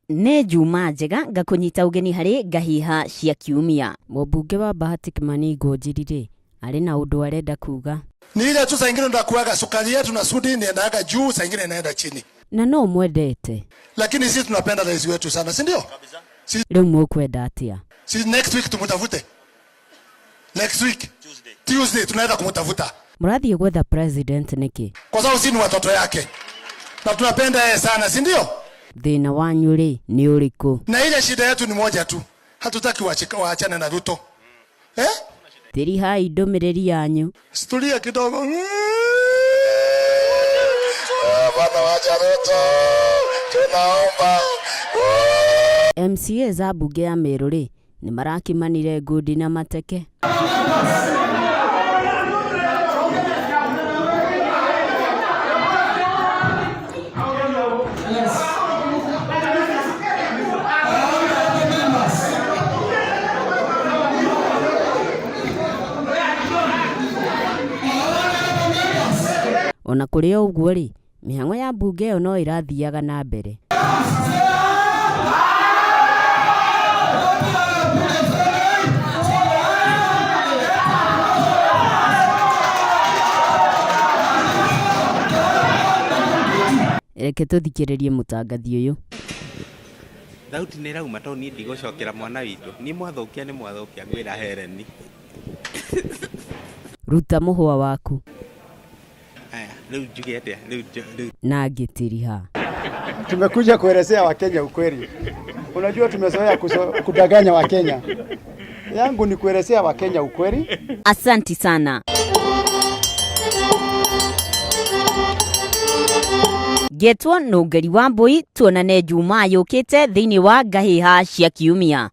Nĩ Juma njega ngakunyita ugeni hari ngahiha cia kiumia. Mũmbunge wa Bahati Kimani Ngũnjiri arĩ na ũndũ arenda kuga. Ni ile tu saa ingine ndo kuaga sukari yetu na sudi inaenda juu, saa ingine inaenda chini. Na no mwendete. Lakini sisi tunapenda rais wetu sana, si ndio? Rĩu mũkwenda atia? Si next week tumutafute. Next week Tuesday tunaenda kumutafuta. Mũrathiĩ gwetha president nĩkĩ? Kwa sababu sisi ni watoto yake. Na tunapenda yeye sana, si ndio? Thĩna wanyu rĩ nĩ ũrĩkũ? Na ile shida yetu ni moja tu. Hatutaki waachane na Ruto. Tirihai ndũmĩrĩri yanyu. Situlia kidogo. Bwana wacha Ruto. Tunaomba. MCA za mbunge ya Meru rĩ nĩ marakimanire ngundi na mateke. Ona kũrĩ ũguo rĩ mĩhang'o ya mbunge ĩyo no ĩrathiaga na mbere. Reke tũthikĩrĩrie mũtangathi ũyũ. Thauti nĩ rauma to niĩ ndigũcokera mwana witũ. Niĩ mwathokia nĩ mwathokia ngwĩra Hereni. Ruta mũhwa waku. Aya, rĩu njuge atĩa? Rĩu na ngĩtiriha. Tumekuja kuelezea Wakenya ukweli. Unajua tumezoea kudanganya Wakenya. Yangu ni kuelezea Wakenya ukweli. Asanti sana. Getwo no ngari wa mbui tuonane Juma yũkĩte thĩinĩ wa ngahiha cia kiumia.